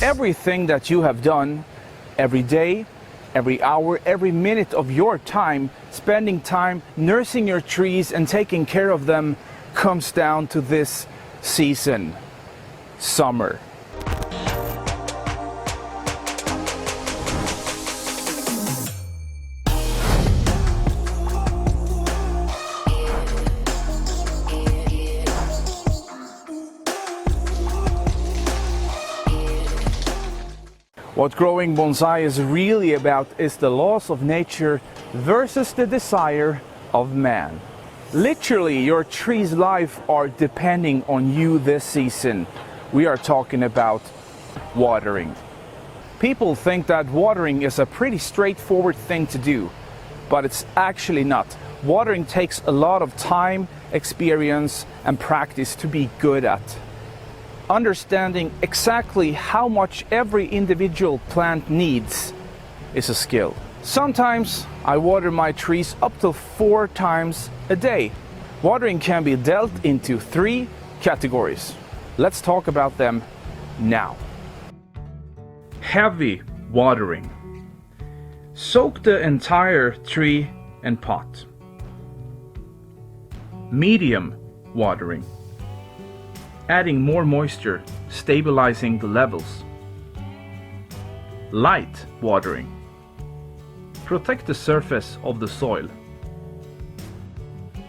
Everything that you have done every day, every hour, every minute of your time, spending time nursing your trees and taking care of them, comes down to this season, summer. What growing bonsai is really about is the laws of nature versus the desire of man. Literally, your tree's life are depending on you this season. We are talking about watering. People think that watering is a pretty straightforward thing to do, but it's actually not. Watering takes a lot of time, experience, and practice to be good at. Understanding exactly how much every individual plant needs is a skill. Sometimes I water my trees up to 4 times a day. Watering can be dealt into 3 categories. Let's talk about them now. Heavy watering. Soak the entire tree and pot. Medium watering. Adding more moisture, stabilizing the levels. Light watering. Protect the surface of the soil.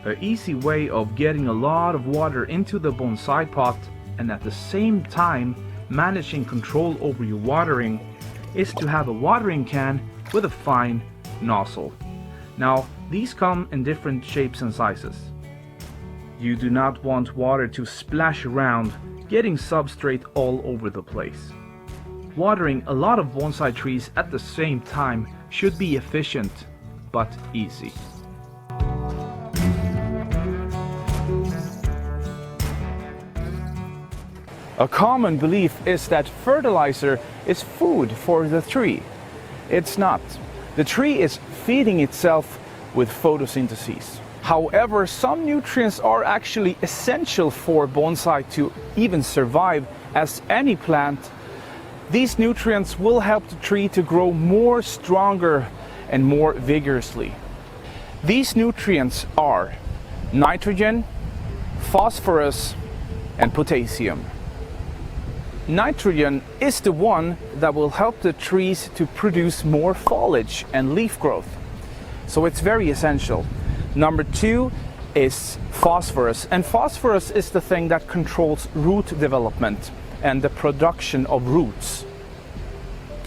An easy way of getting a lot of water into the bonsai pot and at the same time managing control over your watering is to have a watering can with a fine nozzle. Now, these come in different shapes and sizes. You do not want water to splash around, getting substrate all over the place. Watering a lot of bonsai trees at the same time should be efficient, but easy. A common belief is that fertilizer is food for the tree. It's not. The tree is feeding itself with photosynthesis. However, some nutrients are actually essential for bonsai to even survive as any plant. These nutrients will help the tree to grow more stronger and more vigorously. These nutrients are nitrogen, phosphorus, and potassium. Nitrogen is the one that will help the trees to produce more foliage and leaf growth. So it's very essential. Number 2 is phosphorus, and phosphorus is the thing that controls root development and the production of roots.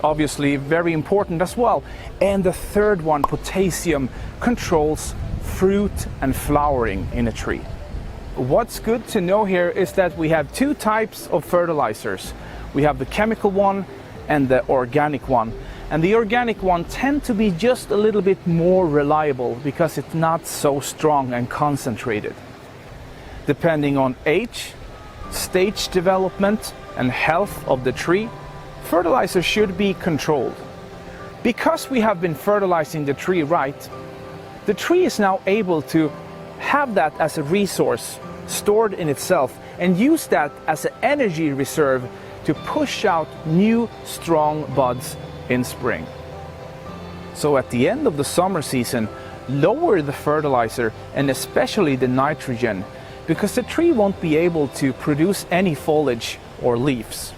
Obviously very important as well. And the third one, potassium, controls fruit and flowering in a tree. What's good to know here is that we have 2 types of fertilizers. We have the chemical one and the organic one. And the organic one tend to be just a little bit more reliable because it's not so strong and concentrated. Depending on age, stage development, and health of the tree, fertilizer should be controlled. Because we have been fertilizing the tree right, the tree is now able to have that as a resource stored in itself and use that as an energy reserve to push out new strong buds in spring. So at the end of the summer season, lower the fertilizer and especially the nitrogen, because the tree won't be able to produce any foliage or leaves.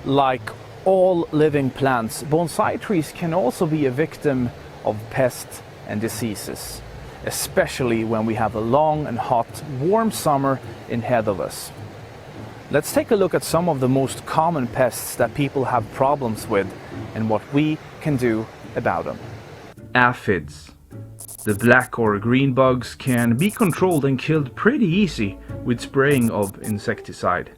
Like all living plants, bonsai trees can also be a victim of pests and diseases, especially when we have a long and hot, warm summer ahead of us. Let's take a look at some of the most common pests that people have problems with and what we can do about them. Aphids. The black or green bugs can be controlled and killed pretty easy with spraying of insecticide.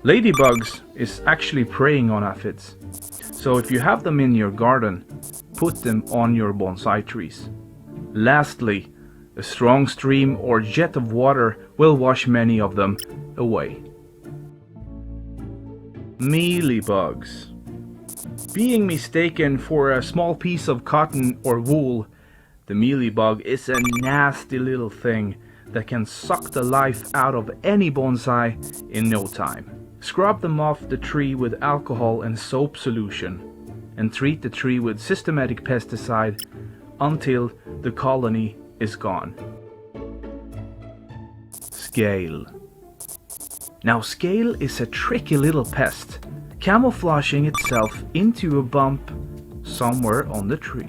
Ladybugs is actually preying on aphids. So if you have them in your garden, put them on your bonsai trees. Lastly, a strong stream or jet of water will wash many of them away. Mealybugs. Being mistaken for a small piece of cotton or wool, The mealybug is a nasty little thing that can suck the life out of any bonsai in no time. Scrub them off the tree with alcohol and soap solution and treat the tree with systematic pesticide until the colony is gone. Scale. Now scale is a tricky little pest, camouflaging itself into a bump somewhere on the tree.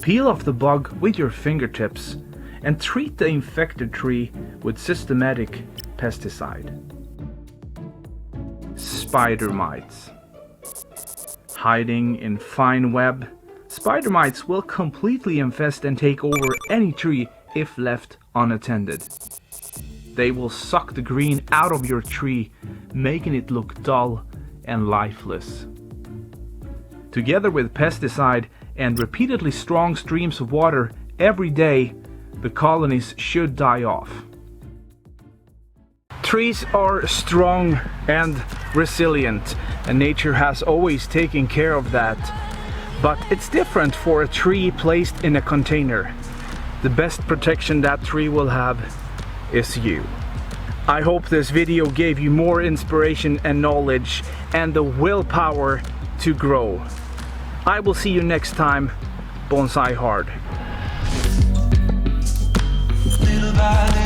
Peel off the bug with your fingertips and treat the infected tree with systematic pesticide. Spider mites. Hiding in fine web, spider mites will completely infest and take over any tree if left unattended. They will suck the green out of your tree, making it look dull and lifeless. Together with pesticide and repeatedly strong streams of water every day, the colonies should die off. Trees are strong and resilient, and nature has always taken care of that. But it's different for a tree placed in a container. The best protection that tree will have is you. I hope this video gave you more inspiration and knowledge and the willpower to grow. I will see you next time. Bonsai hard. Little by little.